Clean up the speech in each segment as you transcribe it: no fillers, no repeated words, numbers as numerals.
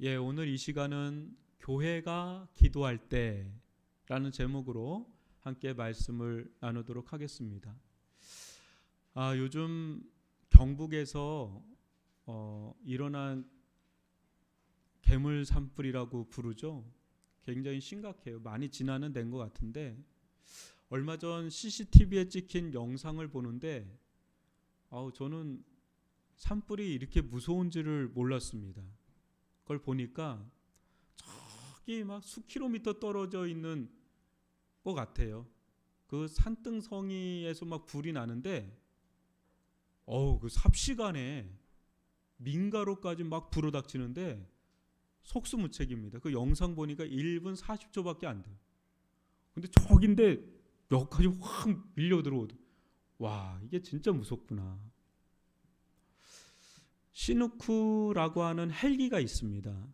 오늘 이 시간은 교회가 기도할 때라는 제목으로 함께 말씀을 나누도록 하겠습니다. 요즘 경북에서 일어난 괴물 산불이라고 부르죠. 굉장히 심각해요. 많이 진화는 된 것 같은데 얼마 전 CCTV에 찍힌 영상을 보는데 저는 산불이 이렇게 무서운지를 몰랐습니다. 그걸 보니까 저기 막 수킬로미터 떨어져 있는 것 같아요. 그 산등성이에서 막 불이 나는데 그 삽시간에 민가로까지 막 불어닥치는데 속수무책입니다. 그 영상 보니까 1분 40초밖에 안 돼요. 근데 저긴데 여기까지 확 밀려 들어오더. 와, 이게 진짜 무섭구나. 시누크라고 하는 헬기가 있습니다.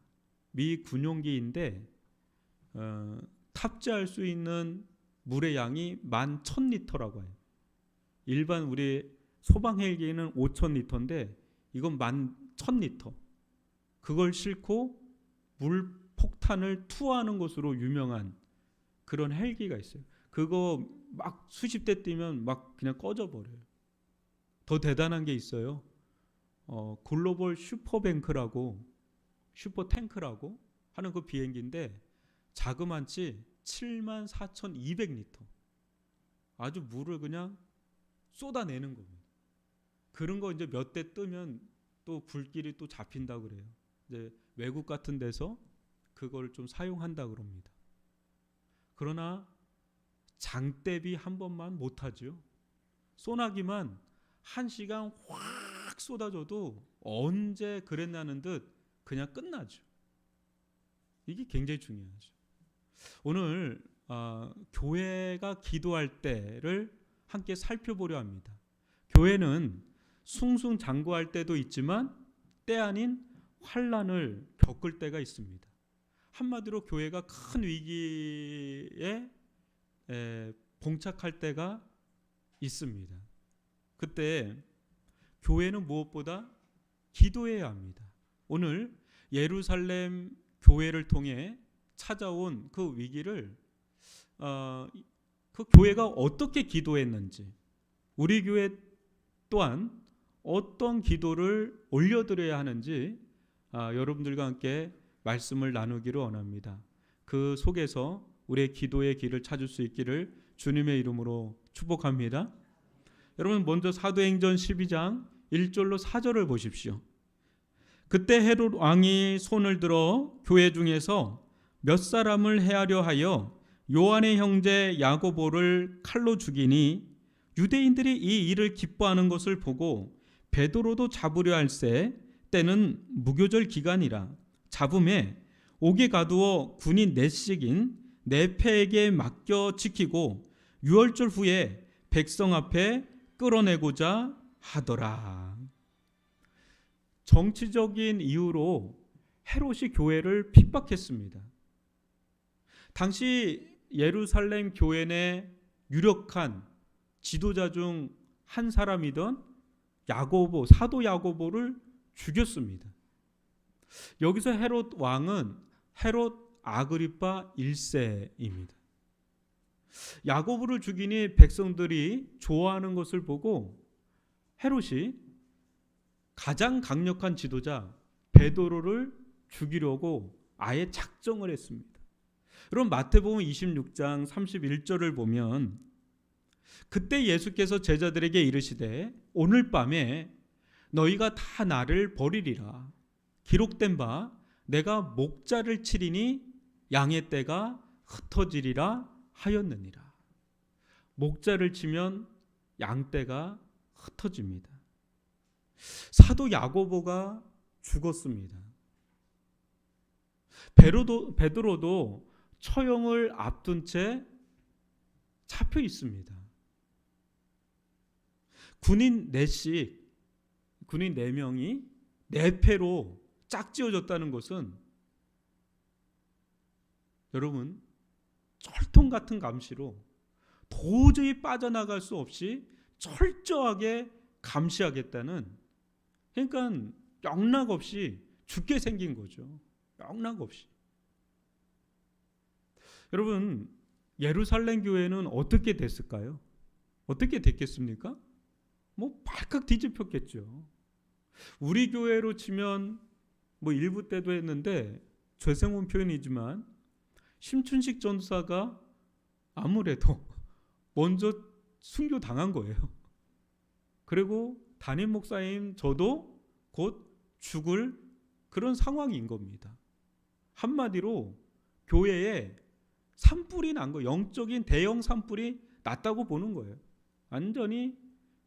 미 군용기인데 탑재할 수 있는 물의 양이 11,000리터라고 해요. 일반 우리 소방 헬기는 5,000리터인데 이건 11,000리터. 그걸 싣고 물 폭탄을 투하하는 것으로 유명한 그런 헬기가 있어요. 그거 막 수십 대 뛰면 막 그냥 꺼져버려요. 더 대단한 게 있어요. 글로벌 슈퍼탱크라고 하는 그 비행기인데 자그만치 74,200리터. 아주 물을 그냥 쏟아내는 겁니다. 그런 거 이제 몇 대 뜨면 또 불길이 또 잡힌다고 그래요. 이제 외국 같은 데서 그걸 좀 사용한다 그럽니다. 그러나 장대비 한 번만 못하죠. 소나기만 1시간 확 쏟아져도 언제 그랬나는 듯 그냥 끝나죠. 이게 굉장히 중요하죠. 오늘 교회가 기도할 때를 함께 살펴보려 합니다. 교회는 승승장구할 때도 있지만 때 아닌 환난을 겪을 때가 있습니다. 한마디로 교회가 큰 위기에 봉착할 때가 있습니다. 그때 교회는 무엇보다 기도해야 합니다. 오늘 예루살렘 교회를 통해 찾아온 그 위기를 그 교회가 어떻게 기도했는지, 우리 교회 또한 어떤 기도를 올려드려야 하는지 여러분들과 함께 말씀을 나누기를 원합니다. 그 속에서 우리의 기도의 길을 찾을 수 있기를 주님의 이름으로 축복합니다. 여러분 먼저 사도행전 12장 1절로 4절을 보십시오. 그때 헤롯 왕이 손을 들어 교회 중에서 몇 사람을 해하려 하여 요한의 형제 야고보를 칼로 죽이니 유대인들이 이 일을 기뻐하는 것을 보고 베드로도 잡으려 할세 때는 무교절 기간이라 잡음에 옥에 가두어 군인 넷씩인 네페에게 맡겨 지키고 유월절 후에 백성 앞에 끌어내고자 하더라. 정치적인 이유로 헤롯이 교회를 핍박했습니다. 당시 예루살렘 교회 내 유력한 지도자 중 한 사람이던 야고보, 사도 야고보를 죽였습니다. 여기서 헤롯 왕은 헤롯 아그리파 1세입니다. 야고보를 죽이니 백성들이 좋아하는 것을 보고 헤롯이 가장 강력한 지도자 베드로를 죽이려고 아예 작정을 했습니다. 여러분 마태복음 26장 31절을 보면 그때 예수께서 제자들에게 이르시되 오늘 밤에 너희가 다 나를 버리리라. 기록된 바 내가 목자를 치리니 양의 떼가 흩어지리라 하였느니라. 목자를 치면 양떼가 흩어집니다. 사도 야고보가 죽었습니다. 베드로도 처형을 앞둔 채 잡혀 있습니다. 군인 4명이 네페로 짝지어졌다는 것은 여러분 철통 같은 감시로 도저히 빠져나갈 수 없이 철저하게 감시하겠다는, 그러니까 영락없이 죽게 생긴 거죠. 영락없이. 여러분, 예루살렘 교회는 어떻게 됐을까요? 어떻게 됐겠습니까? 뭐 발칵 뒤집혔겠죠. 우리 교회로 치면 뭐 일부 때도 했는데 죄송한 표현이지만 심춘식 전사가 아무래도 먼저 순교 당한 거예요. 그리고 담임 목사님 저도 곧 죽을 그런 상황인 겁니다. 한마디로 교회에 산불이 난 거, 영적인 대형 산불이 났다고 보는 거예요. 완전히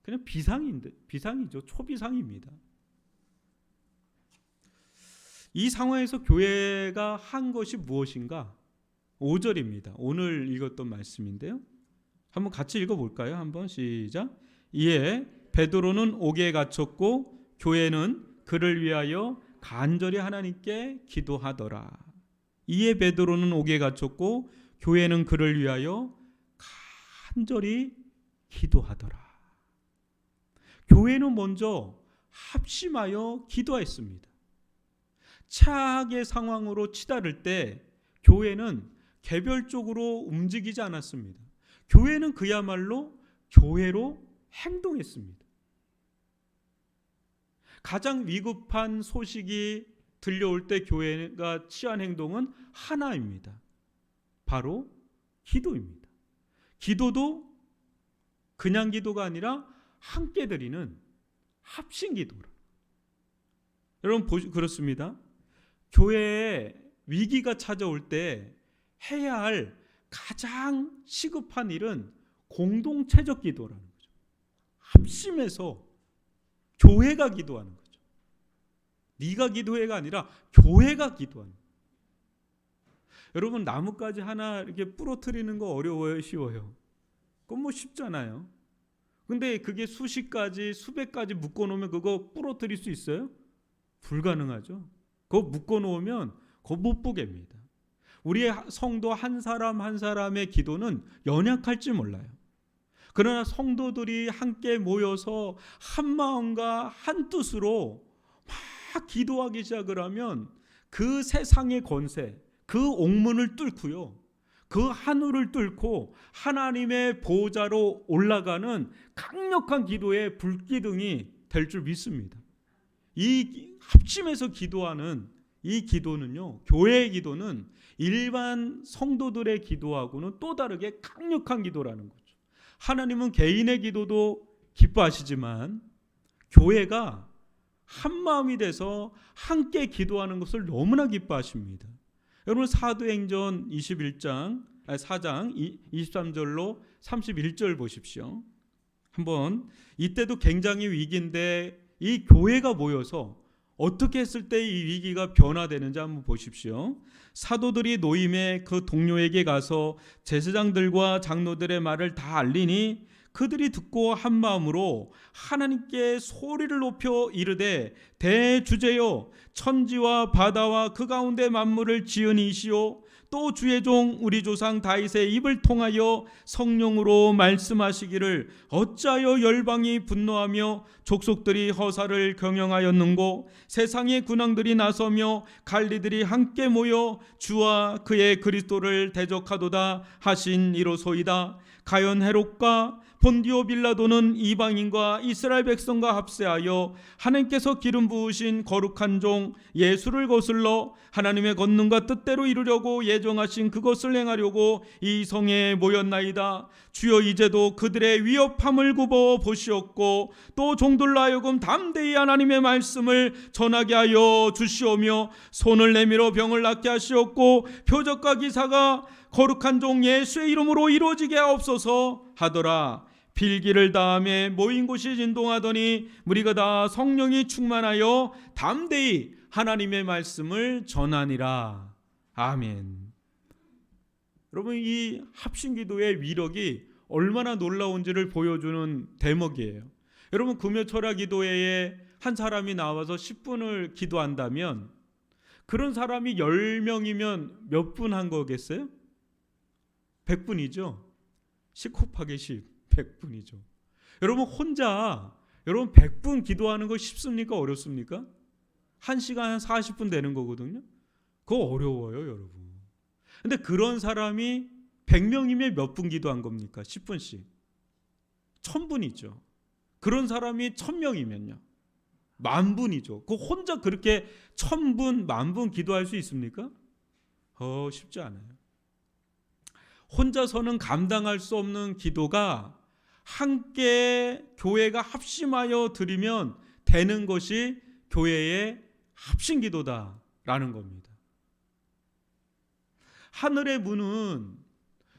그냥 비상이죠. 초비상입니다. 이 상황에서 교회가 한 것이 무엇인가? 5절입니다. 오늘 읽었던 말씀인데요. 한번 같이 읽어볼까요? 한번 시작. 이에 베드로는 옥에 갇혔고 교회는 그를 위하여 간절히 하나님께 기도하더라. 이에 베드로는 옥에 갇혔고 교회는 그를 위하여 간절히 기도하더라. 교회는 먼저 합심하여 기도했습니다. 최악의 상황으로 치달을 때 교회는 개별적으로 움직이지 않았습니다. 교회는 그야말로 교회로 행동했습니다. 가장 위급한 소식이 들려올 때 교회가 취한 행동은 하나입니다. 바로 기도입니다. 기도도 그냥 기도가 아니라 함께 드리는 합심 기도라. 여러분 그렇습니다. 교회에 위기가 찾아올 때 해야 할 가장 시급한 일은 공동체적 기도라는 거죠. 합심해서 교회가 기도하는 거죠. 네가 기도해가 아니라 교회가 기도하는 거죠. 여러분 나뭇가지 하나 이렇게 부러뜨리는 거 어려워요, 쉬워요? 그건 뭐 쉽잖아요. 근데 그게 수십 가지, 수백 가지 묶어놓으면 그거 부러뜨릴 수 있어요? 불가능하죠. 그거 묶어놓으면 그거 못 보갭니다. 우리의 성도 한 사람 한 사람의 기도는 연약할지 몰라요. 그러나 성도들이 함께 모여서 한 마음과 한 뜻으로 막 기도하기 시작을 하면 그 세상의 권세, 그 옥문을 뚫고요. 그 하늘을 뚫고 하나님의 보좌로 올라가는 강력한 기도의 불기둥이 될 줄 믿습니다. 이 합심해서 기도하는 이 기도는요, 교회의 기도는 일반 성도들의 기도하고는 또 다르게 강력한 기도라는 거죠. 하나님은 개인의 기도도 기뻐하시지만 교회가 한 마음이 돼서 함께 기도하는 것을 너무나 기뻐하십니다. 여러분 사도행전 4장 23절로 31절 보십시오. 한번 이때도 굉장히 위기인데 이 교회가 모여서 어떻게 했을 때 이 위기가 변화되는지 한번 보십시오. 사도들이 노임에 그 동료에게 가서 제사장들과 장로들의 말을 다 알리니 그들이 듣고 한 마음으로 하나님께 소리를 높여 이르되 대주제여 천지와 바다와 그 가운데 만물을 지은 이시오 또 주의 종 우리 조상 다윗의 입을 통하여 성령으로 말씀하시기를 어찌하여 열방이 분노하며 족속들이 허사를 경영하였는고 세상의 군왕들이 나서며 관리들이 함께 모여 주와 그의 그리스도를 대적하도다 하신 이로소이다. 가연 헤롯과 본디오 빌라도는 이방인과 이스라엘 백성과 합세하여 하나님께서 기름 부으신 거룩한 종 예수를 거슬러 하나님의 권능과 뜻대로 이루려고 예정하신 그것을 행하려고 이 성에 모였나이다. 주여 이제도 그들의 위협함을 굽어 보시옵고 또 종들로 하여금 담대히 하나님의 말씀을 전하게 하여 주시오며 손을 내밀어 병을 낫게 하시옵고 표적과 기사가 거룩한 종 예수의 이름으로 이루어지게 하옵소서 하더라. 필기를 다음에 모인 곳이 진동하더니 무리가 다 성령이 충만하여 담대히 하나님의 말씀을 전하니라. 아멘. 여러분 이 합심기도의 위력이 얼마나 놀라운지를 보여주는 대목이에요. 여러분 금요철야기도회에 한 사람이 나와서 10분을 기도한다면 그런 사람이 10명이면 몇 분 한 거겠어요? 100분이죠. 10 곱하기 10 100분이죠. 여러분 혼자 여러분 100분 기도하는 거 쉽습니까? 어렵습니까? 1시간 40분 되는 거거든요. 그거 어려워요, 여러분. 근데 그런 사람이 100명이면 몇 분 기도한 겁니까? 10분씩. 1000분이죠. 그런 사람이 1000명이면요. 10,000분이죠. 그 혼자 그렇게 1000분, 10,000분 기도할 수 있습니까? 쉽지 않아요. 혼자서는 감당할 수 없는 기도가 함께 교회가 합심하여 드리면 되는 것이 교회의 합심 기도다라는 겁니다. 하늘의 문은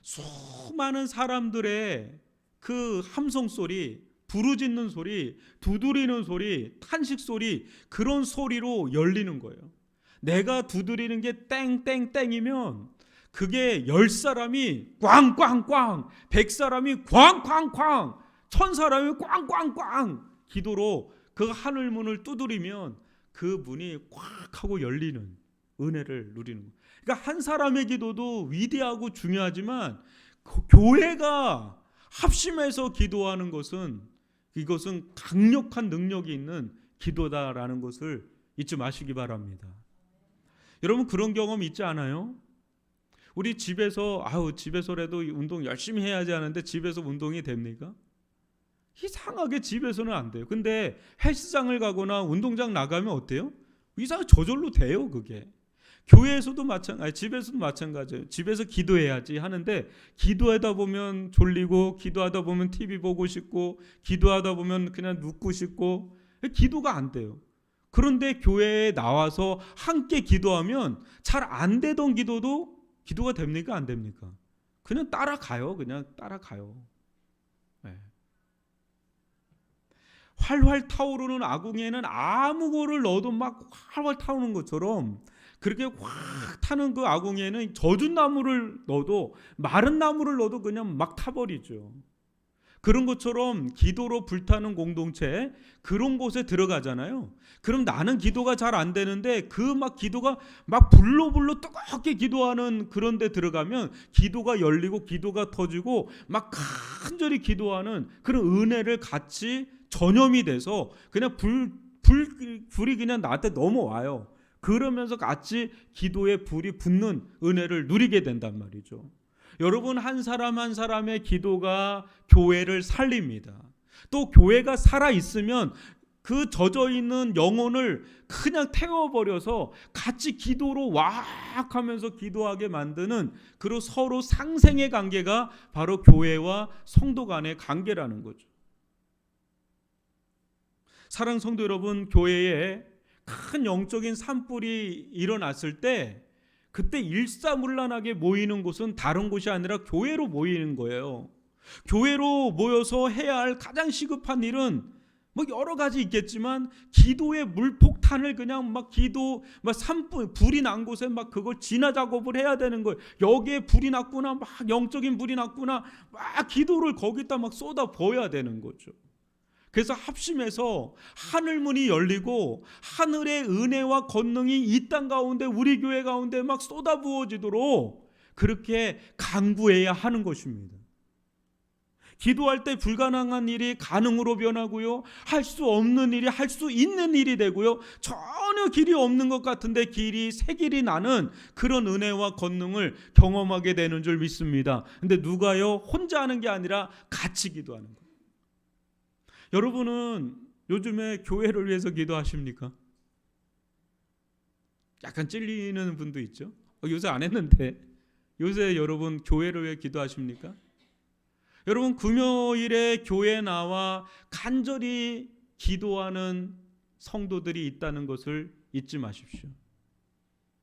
수많은 사람들의 그 함성 소리, 부르짖는 소리, 두드리는 소리, 탄식 소리, 그런 소리로 열리는 거예요. 내가 두드리는 게 땡땡땡이면 그게 10사람이 꽝꽝꽝, 100사람이 꽝꽝꽝, 1000사람이 꽝꽝꽝 기도로 그 하늘 문을 두드리면 그 문이 꽉 하고 열리는 은혜를 누리는 거예요. 그러니까 한 사람의 기도도 위대하고 중요하지만 교회가 합심해서 기도하는 것은 이것은 강력한 능력이 있는 기도다라는 것을 잊지 마시기 바랍니다. 여러분 그런 경험 있지 않아요? 우리 집에서라도 운동 열심히 해야지 하는데 집에서 운동이 됩니까? 이상하게 집에서는 안 돼요. 근데 헬스장을 가거나 운동장 나가면 어때요? 이상하게 저절로 돼요, 그게. 교회에서도 집에서도 마찬가지예요. 집에서 기도해야지 하는데 기도하다 보면 졸리고 기도하다 보면 TV 보고 싶고 기도하다 보면 그냥 눕고 싶고 기도가 안 돼요. 그런데 교회에 나와서 함께 기도하면 잘 안 되던 기도도 기도가 됩니까? 안 됩니까? 그냥 따라가요. 네. 활활 타오르는 아궁이에는 아무 거를 넣어도 막 활활 타오르는 것처럼 그렇게 확 타는 그 아궁이에는 젖은 나무를 넣어도 마른 나무를 넣어도 그냥 막 타버리죠. 그런 것처럼 기도로 불타는 공동체 그런 곳에 들어가잖아요. 그럼 나는 기도가 잘 안 되는데 그 막 기도가 막 불로 뜨겁게 기도하는 그런 데 들어가면 기도가 열리고 기도가 터지고 막 간절히 기도하는 그런 은혜를 같이 전염이 돼서 그냥 불이 그냥 나한테 넘어와요. 그러면서 같이 기도의 불이 붙는 은혜를 누리게 된단 말이죠. 여러분 한 사람 한 사람의 기도가 교회를 살립니다. 또 교회가 살아있으면 그 젖어있는 영혼을 그냥 태워버려서 같이 기도로 왁 하면서 기도하게 만드는 그런 서로 상생의 관계가 바로 교회와 성도 간의 관계라는 거죠. 사랑하는 성도 여러분, 교회에 큰 영적인 산불이 일어났을 때 그때 일사문란하게 모이는 곳은 다른 곳이 아니라 교회로 모이는 거예요. 교회로 모여서 해야 할 가장 시급한 일은 뭐 여러 가지 있겠지만 기도의 물폭탄을 그냥 막 산불 불이 난 곳에 막 그걸 진화 작업을 해야 되는 거예요. 여기에 불이 났구나, 막 영적인 불이 났구나, 막 기도를 거기다 막 쏟아 부어야 되는 거죠. 그래서 합심해서 하늘문이 열리고 하늘의 은혜와 권능이 이 땅 가운데 우리 교회 가운데 막 쏟아 부어지도록 그렇게 간구해야 하는 것입니다. 기도할 때 불가능한 일이 가능으로 변하고요. 할 수 없는 일이 할 수 있는 일이 되고요. 전혀 길이 없는 것 같은데 새 길이 나는 그런 은혜와 권능을 경험하게 되는 줄 믿습니다. 근데 누가요? 혼자 하는 게 아니라 같이 기도하는 거예요. 여러분은 요즘에 교회를 위해서 기도하십니까? 약간 찔리는 분도 있죠. 요새 안 했는데 요새 여러분 교회를 위해 기도하십니까? 여러분 금요일에 교회에 나와 간절히 기도하는 성도들이 있다는 것을 잊지 마십시오.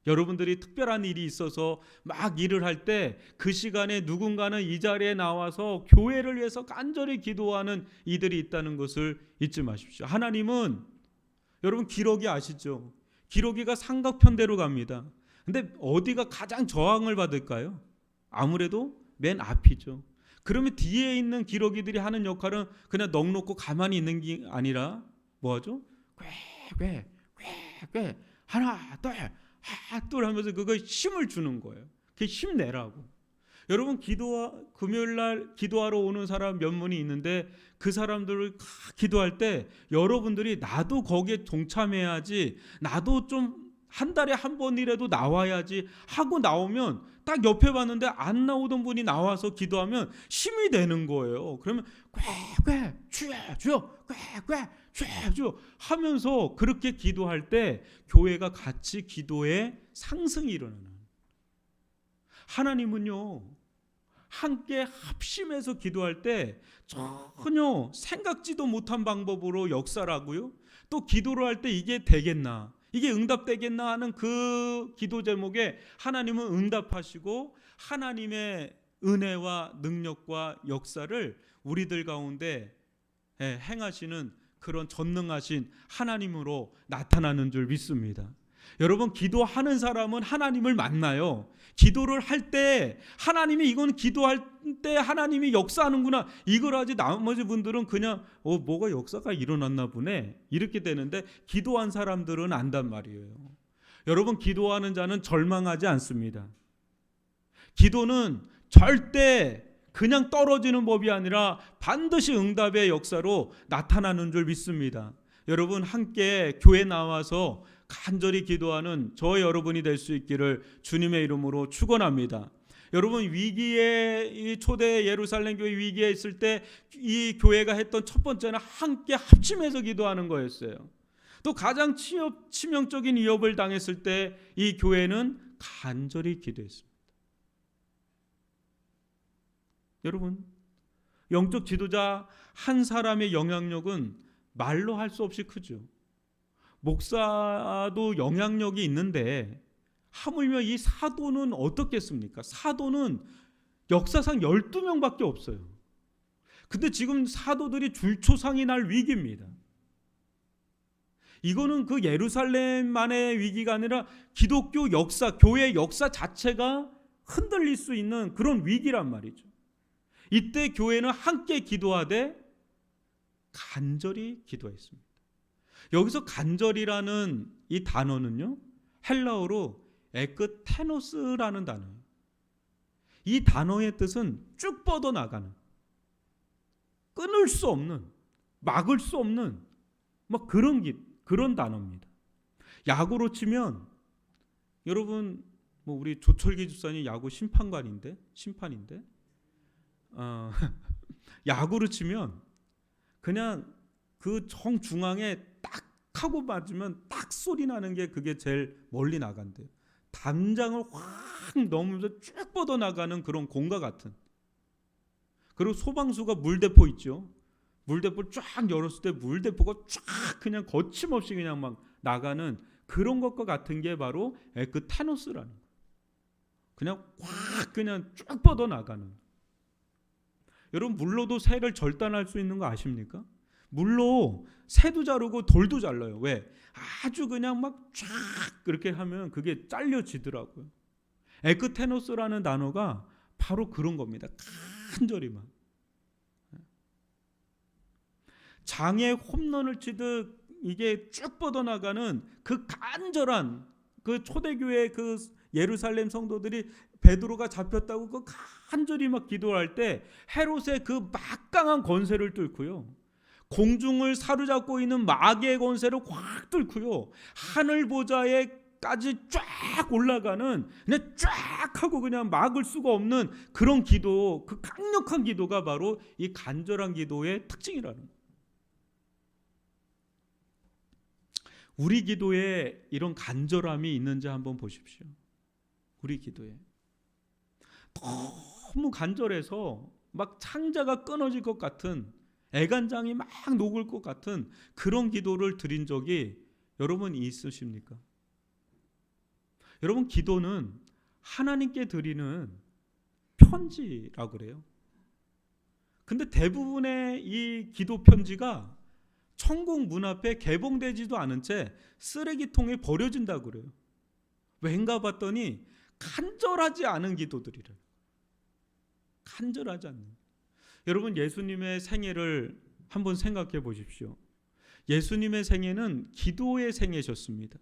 여러분들이 특별한 일이 있어서 막 일을 할 때 그 시간에 누군가는 이 자리에 나와서 교회를 위해서 간절히 기도하는 이들이 있다는 것을 잊지 마십시오. 하나님은 여러분 기러기 아시죠? 기러기가 삼각편대로 갑니다. 근데 어디가 가장 저항을 받을까요? 아무래도 맨 앞이죠. 그러면 뒤에 있는 기러기들이 하는 역할은 그냥 넋놓고 가만히 있는 게 아니라 뭐하죠? 꽤 하나 둘 하면서 그거 힘을 주는 거예요. 그게 힘내라고. 여러분 금요일날 기도하러 오는 사람 몇 분이 있는데 그 사람들을 기도할 때 여러분들이 나도 거기에 동참해야지, 나도 좀 한 달에 한 번이라도 나와야지 하고 나오면 딱 옆에 봤는데 안 나오던 분이 나와서 기도하면 힘이 되는 거예요. 그러면 꾀꾀 주여 주여 꾀꾀 주여 주여 하면서 그렇게 기도할 때 교회가 같이 기도에 상승이 일어나는. 하나님은요 함께 합심해서 기도할 때 전혀 생각지도 못한 방법으로 역사를 하고요. 또 기도를 할 때 이게 되겠나, 이게 응답되겠나 하는 그 기도 제목에 하나님은 응답하시고 하나님의 은혜와 능력과 역사를 우리들 가운데 행하시는 그런 전능하신 하나님으로 나타나는 줄 믿습니다. 여러분, 기도하는 사람은 하나님을 만나요. 기도를 할 때 하나님이 이건 기도할 때 하나님이 역사하는구나 이걸 하지, 나머지 분들은 그냥 뭐가 역사가 일어났나 보네 이렇게 되는데, 기도한 사람들은 안단 말이에요. 여러분, 기도하는 자는 절망하지 않습니다. 기도는 절대 그냥 떨어지는 법이 아니라 반드시 응답의 역사로 나타나는 줄 믿습니다. 여러분, 함께 교회 나와서 간절히 기도하는 저 여러분이 될 수 있기를 주님의 이름으로 축원합니다. 여러분, 위기에, 이 초대 예루살렘 교회 위기에 있을 때 이 교회가 했던 첫 번째는 함께 합심해서 기도하는 거였어요. 또 가장 치명적인 위협을 당했을 때 이 교회는 간절히 기도했습니다. 여러분, 영적 지도자 한 사람의 영향력은 말로 할 수 없이 크죠. 목사도 영향력이 있는데 하물며 이 사도는 어떻겠습니까? 사도는 역사상 12명밖에 없어요. 근데 지금 사도들이 줄초상이 날 위기입니다. 이거는 그 예루살렘만의 위기가 아니라 기독교 역사, 교회 역사 자체가 흔들릴 수 있는 그런 위기란 말이죠. 이때 교회는 함께 기도하되 간절히 기도했습니다. 여기서 간절이라는 이 단어는요, 헬라어로 에크테노스라는 단어예요. 이 단어의 뜻은 쭉 뻗어나가는, 끊을 수 없는, 막을 수 없는 막 그런 단어입니다. 야구로 치면, 여러분 우리 조철기 집사님 야구 심판인데 야구로 치면 그냥 그 정중앙에 딱 하고 맞으면 딱 소리 나는 게 그게 제일 멀리 나간대요. 담장을 확 넘으면서 쭉 뻗어나가는 그런 공과 같은. 그리고 소방수가 물대포 있죠. 물대포를 쫙 열었을 때 물대포가 쫙 그냥 거침없이 그냥 막 나가는 그런 것과 같은 게 바로 에크타노스라는 거예요. 그냥 확 그냥 쭉 뻗어나가는. 여러분, 물로도 새를 절단할 수 있는 거 아십니까? 물로 새도 자르고 돌도 잘라요. 왜? 아주 그냥 막 쫙 그렇게 하면 그게 잘려지더라고요. 에크테노스라는 단어가 바로 그런 겁니다. 간절히만. 장에 홈런을 치듯 이게 쭉 뻗어나가는 그 간절한 그 초대교회 그 예루살렘 성도들이 베드로가 잡혔다고 그 간절히 막 기도할 때 헤롯의 그 막강한 권세를 뚫고요, 공중을 사로잡고 있는 마귀의 권세를 확 뚫고요, 하늘 보좌에까지 쫙 올라가는, 그냥 쫙 하고 그냥 막을 수가 없는 그런 기도, 그 강력한 기도가 바로 이 간절한 기도의 특징이라는 거예요. 우리 기도에 이런 간절함이 있는지 한번 보십시오. 우리 기도에 너무 간절해서 막 창자가 끊어질 것 같은, 애간장이 막 녹을 것 같은 그런 기도를 드린 적이 여러분 있으십니까? 여러분, 기도는 하나님께 드리는 편지라고 그래요. 근데 대부분의 이 기도 편지가 천국 문 앞에 개봉되지도 않은 채 쓰레기통에 버려진다고 그래요. 왠가 봤더니 간절하지 않은 기도들이래요. 간절하지 않는. 여러분, 예수님의 생애를 한번 생각해 보십시오. 예수님의 생애는 기도의 생애셨습니다.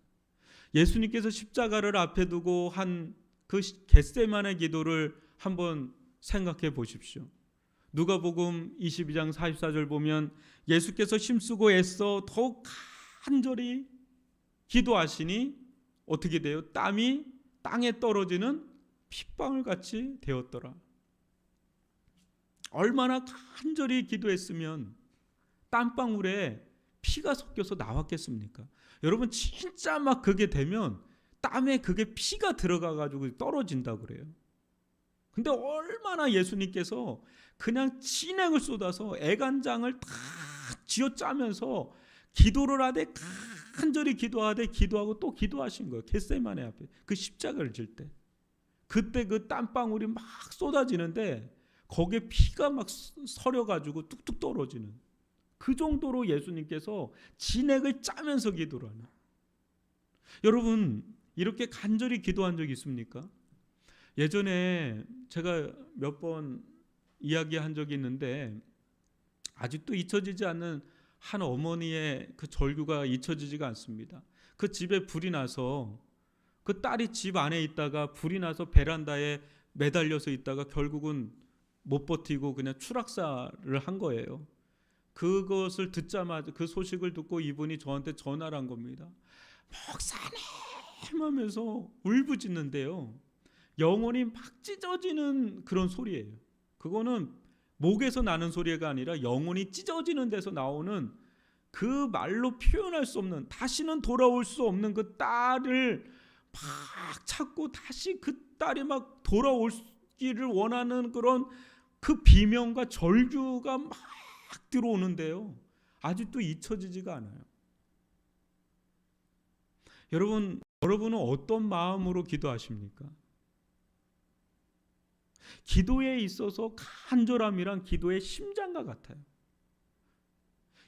예수님께서 십자가를 앞에 두고 한 그 겟세마네 기도를 한번 생각해 보십시오. 누가복음 22장 44절 보면 예수께서 힘쓰고 애써 더욱 간절히 기도하시니 어떻게 돼요? 땀이 땅에 떨어지는 핏방울 같이 되었더라. 얼마나 간절히 기도했으면 땀방울에 피가 섞여서 나왔겠습니까? 여러분 진짜 막 그게 되면 땀에 그게 피가 들어가 가지고 떨어진다 그래요. 근데 얼마나 예수님께서 그냥 진액을 쏟아서 애간장을 다 쥐어짜면서 기도를 하되 간절히 기도하되 기도하고 또 기도하신 거예요. 겟세마네 앞에 그 십자가를 질 때. 그때 그 땀방울이 막 쏟아지는데 거기에 피가 막 서려가지고 뚝뚝 떨어지는 그 정도로 예수님께서 진액을 짜면서 기도를 하는. 여러분 이렇게 간절히 기도한 적이 있습니까? 예전에 제가 몇 번 이야기한 적이 있는데 아직도 잊혀지지 않는 한 어머니의 그 절규가 잊혀지지가 않습니다. 그 집에 불이 나서 그 딸이 집 안에 있다가 불이 나서 베란다에 매달려서 있다가 결국은 못 버티고 그냥 추락사를 한 거예요. 그것을 듣자마자 그 소식을 듣고 이분이 저한테 전화를 한 겁니다. 목사님 하면서 울부짖는데요. 영혼이 막 찢어지는 그런 소리예요. 그거는 목에서 나는 소리가 아니라 영혼이 찢어지는 데서 나오는 그 말로 표현할 수 없는 다시는 돌아올 수 없는 그 딸을 막 찾고 다시 그 딸이 막 돌아오기를 원하는 그런 그 비명과 절규가 막 들어오는데요. 아직도 잊혀지지가 않아요. 여러분은 어떤 마음으로 기도하십니까? 기도에 있어서 간절함이란 기도의 심장과 같아요.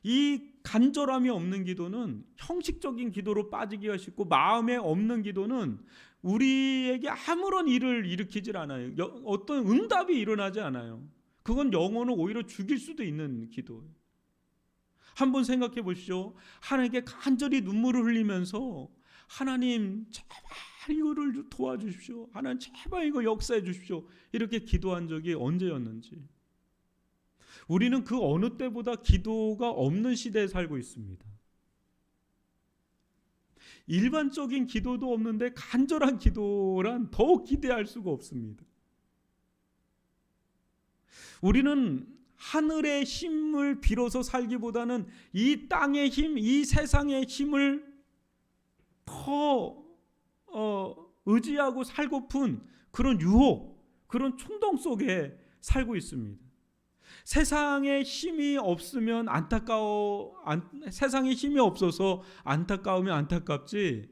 이 간절함이 없는 기도는 형식적인 기도로 빠지기가 쉽고 마음에 없는 기도는 우리에게 아무런 일을 일으키질 않아요. 어떤 응답이 일어나지 않아요. 그건 영혼을 오히려 죽일 수도 있는 기도예요. 한번 생각해 보시죠. 하나님께 간절히 눈물을 흘리면서 하나님 제발 이거를 도와주십시오. 하나님 제발 이거 역사해 주십시오. 이렇게 기도한 적이 언제였는지. 우리는 그 어느 때보다 기도가 없는 시대에 살고 있습니다. 일반적인 기도도 없는데 간절한 기도란 더욱 기대할 수가 없습니다. 우리는 하늘의 힘을 빌어서 살기보다는 이 땅의 힘, 이 세상의 힘을 더 의지하고 살고픈 그런 유혹, 그런 충동 속에 살고 있습니다. 세상에 힘이 없으면 세상에 힘이 없어서 안타까우면 안타깝지,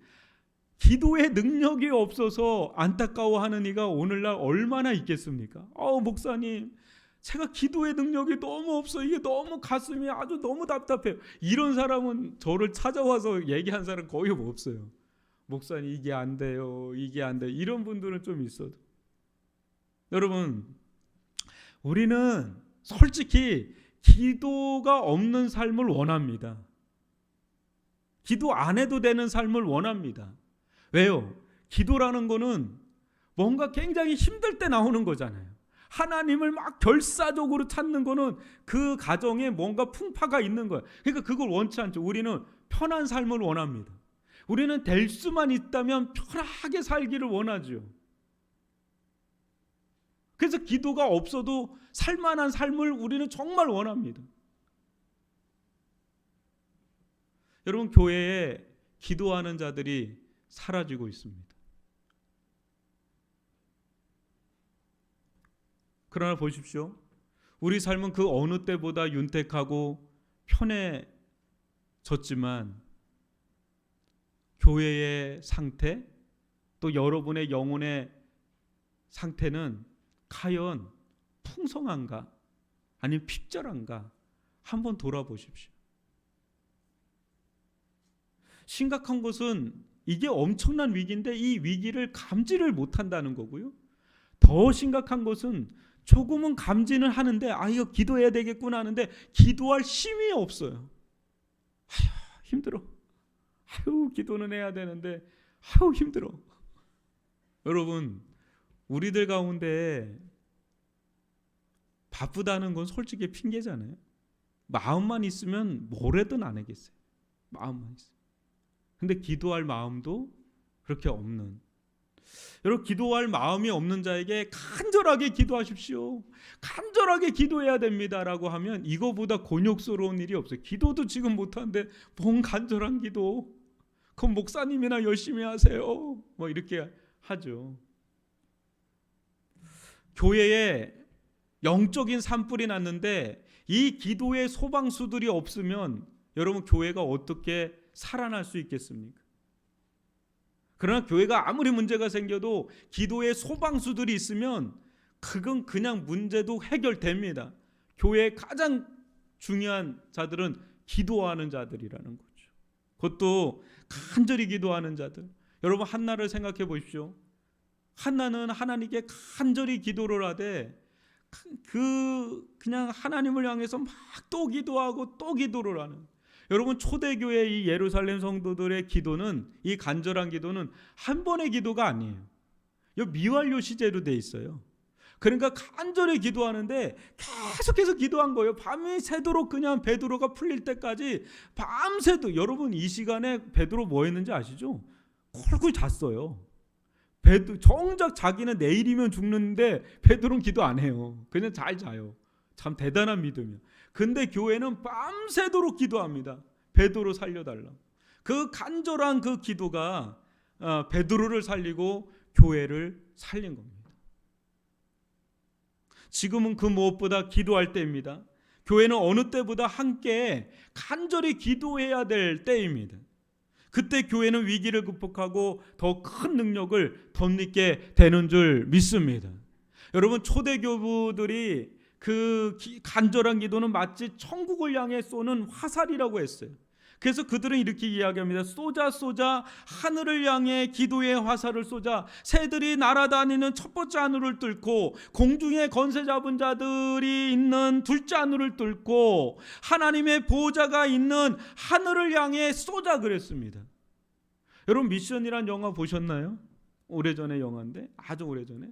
기도의 능력이 없어서 안타까워하는 이가 오늘날 얼마나 있겠습니까? 목사님, 제가 기도의 능력이 너무 없어. 이게 너무 가슴이 아주 너무 답답해요. 이런 사람은 저를 찾아와서 얘기한 사람 거의 없어요. 목사님 이게 안 돼요. 이게 안 돼요. 이런 분들은 좀 있어도. 여러분, 우리는 솔직히 기도가 없는 삶을 원합니다. 기도 안 해도 되는 삶을 원합니다. 왜요? 기도라는 거는 뭔가 굉장히 힘들 때 나오는 거잖아요. 하나님을 막 결사적으로 찾는 거는 그 가정에 뭔가 풍파가 있는 거예요. 그러니까 그걸 원치 않죠. 우리는 편한 삶을 원합니다. 우리는 될 수만 있다면 편하게 살기를 원하죠. 그래서 기도가 없어도 살만한 삶을 우리는 정말 원합니다. 여러분, 교회에 기도하는 자들이 사라지고 있습니다. 그러나 보십시오. 우리 삶은 그 어느 때보다 윤택하고 편해졌지만 교회의 상태, 또 여러분의 영혼의 상태는 과연 풍성한가 아니면 핍절한가 한번 돌아보십시오. 심각한 것은 이게 엄청난 위기인데 이 위기를 감지를 못한다는 거고요. 더 심각한 것은 조금은 감지는 하는데 이거 기도해야 되겠구나 하는데 기도할 힘이 없어요. 힘들어. 기도는 해야 되는데 힘들어. 여러분, 우리들 가운데 바쁘다는 건 솔직히 핑계잖아요. 마음만 있으면 뭐래든 안 하겠어요. 마음만 있어요. 근데 기도할 마음도 그렇게 없는, 여러분 기도할 마음이 없는 자에게 간절하게 기도하십시오, 간절하게 기도해야 됩니다라고 하면 이거보다 곤욕스러운 일이 없어요. 기도도 지금 못하는데 뭔 간절한 기도, 그럼 목사님이나 열심히 하세요 뭐 이렇게 하죠. 교회에 영적인 산불이 났는데 이 기도의 소방수들이 없으면 여러분 교회가 어떻게 살아날 수 있겠습니까? 그러나 교회가 아무리 문제가 생겨도 기도의 소방수들이 있으면 그건 그냥 문제도 해결됩니다. 교회의 가장 중요한 자들은 기도하는 자들이라는 거죠. 그것도 간절히 기도하는 자들. 여러분 한나를 생각해 보십시오. 한나는 하나님께 간절히 기도를 하되 그냥 하나님을 향해서 막 또 기도하고 또 기도를 하는, 여러분 초대교회 이 예루살렘 성도들의 기도는, 이 간절한 기도는 한 번의 기도가 아니에요. 미완료 시제로 돼 있어요. 그러니까 간절히 기도하는데 계속해서 기도한 거예요. 밤이 새도록 그냥 베드로가 풀릴 때까지 밤새도. 여러분 이 시간에 베드로 뭐 했는지 아시죠? 콜콜 잤어요. 정작 자기는 내일이면 죽는데 베드로는 기도 안 해요. 그냥 잘 자요. 참 대단한 믿음이에요. 근데 교회는 밤새도록 기도합니다. 베드로 살려달라. 그 간절한 그 기도가 베드로를 살리고 교회를 살린 겁니다. 지금은 그 무엇보다 기도할 때입니다. 교회는 어느 때보다 함께 간절히 기도해야 될 때입니다. 그때 교회는 위기를 극복하고 더 큰 능력을 덧입게 되는 줄 믿습니다. 여러분 초대교부들이 그 간절한 기도는 마치 천국을 향해 쏘는 화살이라고 했어요. 그래서 그들은 이렇게 이야기합니다. 쏘자 하늘을 향해 기도의 화살을 쏘자. 새들이 날아다니는 첫 번째 하늘을 뚫고 공중에 권세 잡은 자들이 있는 둘째 하늘을 뚫고 하나님의 보호자가 있는 하늘을 향해 쏘자 그랬습니다. 여러분 미션이란 영화 보셨나요? 오래전의 영화인데, 아주 오래전에.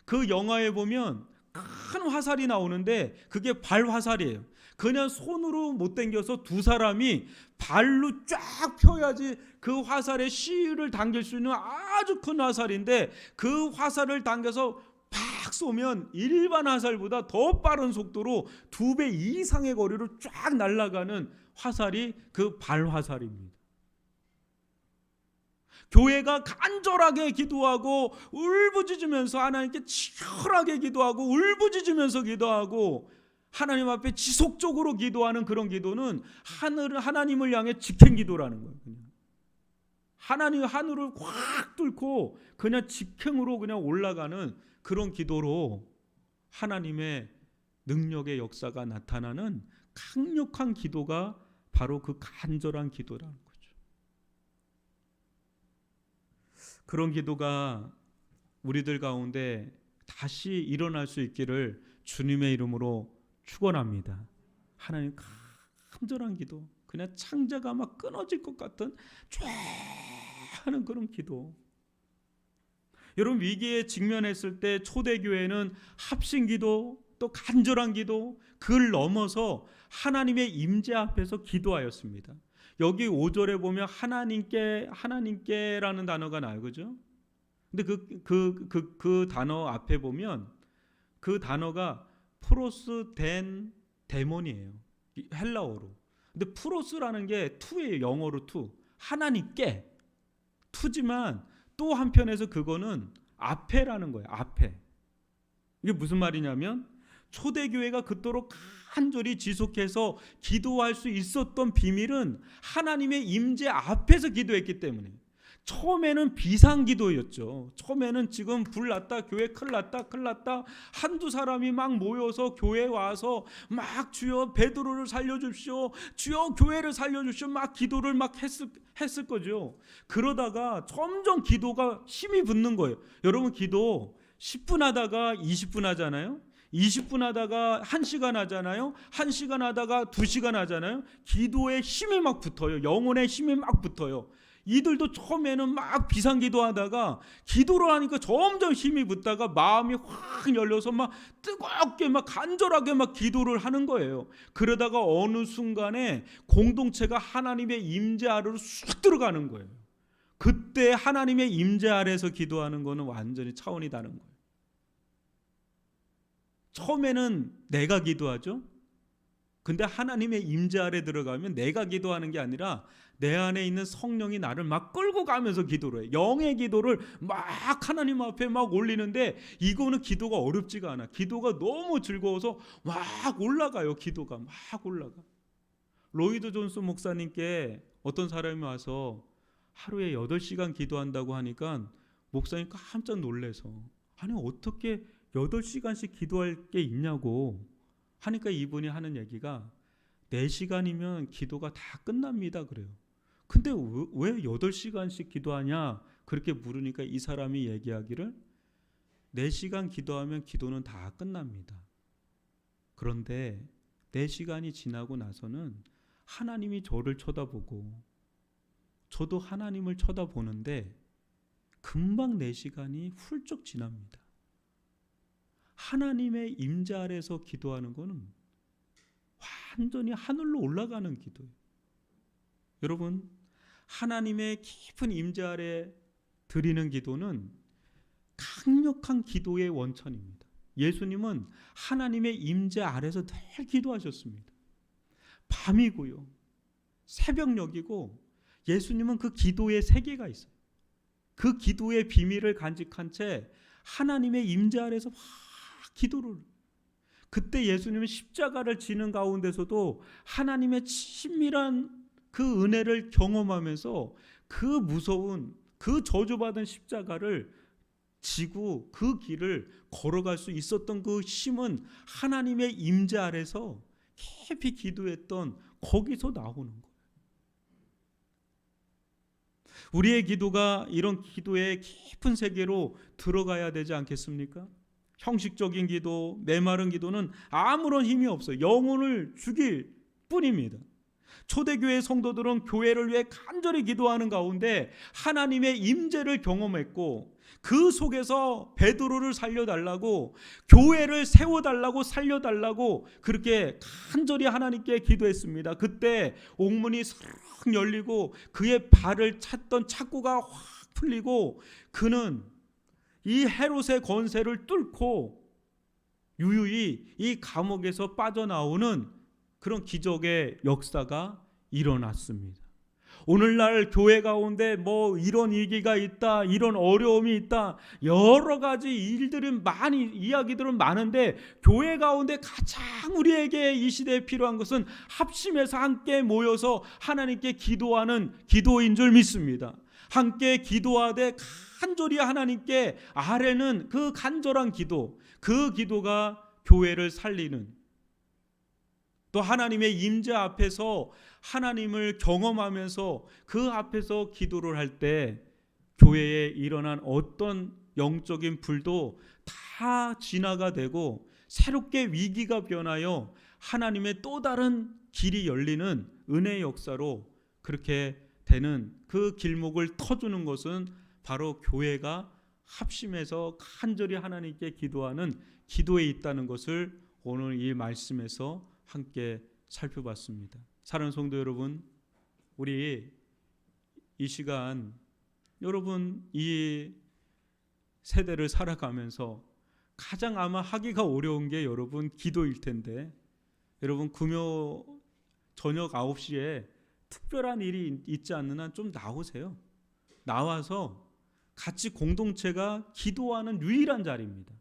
그 영화에 보면 큰 화살이 나오는데 그게 발 화살이에요. 그냥 손으로 못 당겨서 두 사람이 발로 쫙 펴야지 그 화살에 시위를 당길 수 있는 아주 큰 화살인데, 그 화살을 당겨서 팍 쏘면 일반 화살보다 더 빠른 속도로 2배 이상의 거리를 쫙 날아가는 화살이 그 발 화살입니다. 교회가 간절하게 기도하고 울부짖으면서 하나님께 치열하게 기도하고 울부짖으면서 기도하고 하나님 앞에 지속적으로 기도하는 그런 기도는 하나님을 향해 직행 기도라는 거예요. 그냥 하늘을 확 뚫고 그냥 직행으로 그냥 올라가는 그런 기도로 하나님의 능력의 역사가 나타나는 강력한 기도가 바로 그 간절한 기도라는 거죠. 그런 기도가 우리들 가운데 다시 일어날 수 있기를 주님의 이름으로 축원합니다. 하나님 간절한 기도, 그냥 창자가 막 끊어질 것 같은 쫙 하는 그런 기도. 여러분 위기에 직면했을 때 초대교회는 합심기도 또 간절한 기도, 그를 넘어서 하나님의 임재 앞에서 기도하였습니다. 여기 5절에 보면 하나님께라는 단어가 나와요. 그죠? 근데 그 단어 앞에 보면 그 단어가 프로스 덴 데몬이에요. 헬라어로. 근데 프로스라는 게 투예요. 영어로 투. 하나님께 투지만 또 한편에서 그거는 앞에라는 거예요. 앞에. 이게 무슨 말이냐면 초대교회가 그토록 간절히 지속해서 기도할 수 있었던 비밀은 하나님의 임재 앞에서 기도했기 때문에. 처음에는 비상기도였죠. 처음에는 지금 불 났다, 교회 큰일 났다 한두 사람이 막 모여서 교회에 와서 막 주여 베드로를 살려주십시오, 주여 교회를 살려주십시오 막 기도를 막 했을 거죠. 그러다가 점점 기도가 힘이 붙는 거예요. 여러분 기도 10분 하다가 20분 하잖아요. 20분 하다가 1시간 하잖아요. 1시간 하다가 2시간 하잖아요. 기도에 힘이 막 붙어요. 영혼에 힘이 막 붙어요. 이들도 처음에는 막 비상기도 하다가 기도를 하니까 점점 힘이 붙다가 마음이 확 열려서 막 뜨겁게 막 간절하게 막 기도를 하는 거예요. 그러다가 어느 순간에 공동체가 하나님의 임재 아래로 쑥 들어가는 거예요. 그때 하나님의 임재 아래서 기도하는 것은 완전히 차원이 다른 거예요. 처음에는 내가 기도하죠. 근데 하나님의 임재 아래 들어가면 내가 기도하는 게 아니라 내 안에 있는 성령이 나를 막 끌고 가면서 기도를 해요. 영의 기도를 막 하나님 앞에 막 올리는데 이거는 기도가 어렵지가 않아. 기도가 너무 즐거워서 막 올라가요. 기도가 막 올라가. 로이드 존스 목사님께 어떤 사람이 와서 하루에 8시간 기도한다고 하니까 목사님 깜짝 놀래서 아니 어떻게 8시간씩 기도할 게 있냐고 하니까 이분이 하는 얘기가 4시간이면 기도가 다 끝납니다 그래요. 근데 왜 8시간씩 기도하냐 그렇게 물으니까 이 사람이 얘기하기를 4시간 기도하면 기도는 다 끝납니다. 그런데 4시간이 지나고 나서는 하나님이 저를 쳐다보고 저도 하나님을 쳐다보는데 금방 4시간이 훌쩍 지납니다. 하나님의 임재 아래서 기도하는 것은 완전히 하늘로 올라가는 기도예요. 여러분, 하나님의 깊은 임재 아래 드리는 기도는 강력한 기도의 원천입니다. 예수님은 하나님의 임재 아래서 늘 기도하셨습니다. 밤이고요, 새벽녘이고 예수님은 그 기도의 세계가 있어요. 그 기도의 비밀을 간직한 채 하나님의 임재 아래서 막 기도를, 그때 예수님은 십자가를 지는 가운데서도 하나님의 친밀한 그 은혜를 경험하면서 그 무서운 그 저주받은 십자가를 지고 그 길을 걸어갈 수 있었던 그 힘은 하나님의 임재 아래서 깊이 기도했던 거기서 나오는 거예요. 우리의 기도가 이런 기도의 깊은 세계로 들어가야 되지 않겠습니까? 형식적인 기도, 메마른 기도는 아무런 힘이 없어요. 영혼을 죽일 뿐입니다. 초대교회 성도들은 교회를 위해 간절히 기도하는 가운데 하나님의 임재를 경험했고 그 속에서 베드로를 살려달라고, 교회를 세워달라고, 살려달라고 그렇게 간절히 하나님께 기도했습니다. 그때 옥문이 슥 열리고 그의 발을 찾던 착고가 확 풀리고 그는 이 헤롯의 권세를 뚫고 유유히 이 감옥에서 빠져나오는 그런 기적의 역사가 일어났습니다. 오늘날 교회 가운데 뭐 이런 위기가 있다, 이런 어려움이 있다, 여러 가지 일들은 이야기들은 많은데 교회 가운데 가장 우리에게 이 시대에 필요한 것은 합심해서 함께 모여서 하나님께 기도하는 기도인 줄 믿습니다. 함께 기도하되 간절히 하나님께 아뢰는 그 간절한 기도, 그 기도가 교회를 살리는, 또 하나님의 임재 앞에서 하나님을 경험하면서 그 앞에서 기도를 할 때 교회에 일어난 어떤 영적인 불도 다 진화가 되고 새롭게 위기가 변하여 하나님의 또 다른 길이 열리는 은혜의 역사로 그렇게 되는 그 길목을 터주는 것은 바로 교회가 합심해서 간절히 하나님께 기도하는 기도에 있다는 것을 오늘 이 말씀에서 함께 살펴봤습니다. 사랑하는 성도 여러분, 우리 이 시간 여러분 이 세대를 살아가면서 가장 아마 하기가 어려운 게 여러분 기도일 텐데, 여러분 금요 저녁 9시에 특별한 일이 있지 않는 한 좀 나오세요. 나와서 같이 공동체가 기도하는 유일한 자리입니다.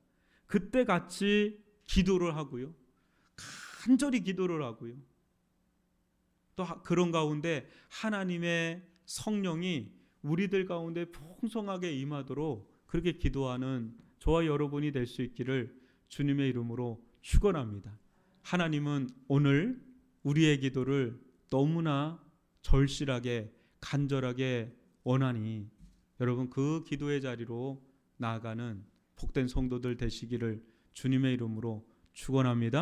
그때 같이 기도를 하고요, 간절히 기도를 하고요, 또 그런 가운데 하나님의 성령이 우리들 가운데 풍성하게 임하도록 그렇게 기도하는 저와 여러분이 될 수 있기를 주님의 이름으로 축원합니다. 하나님은 오늘 우리의 기도를 너무나 절실하게 간절하게 원하니 여러분 그 기도의 자리로 나아가는 복된 성도들 되시기를 주님의 이름으로 축원합니다.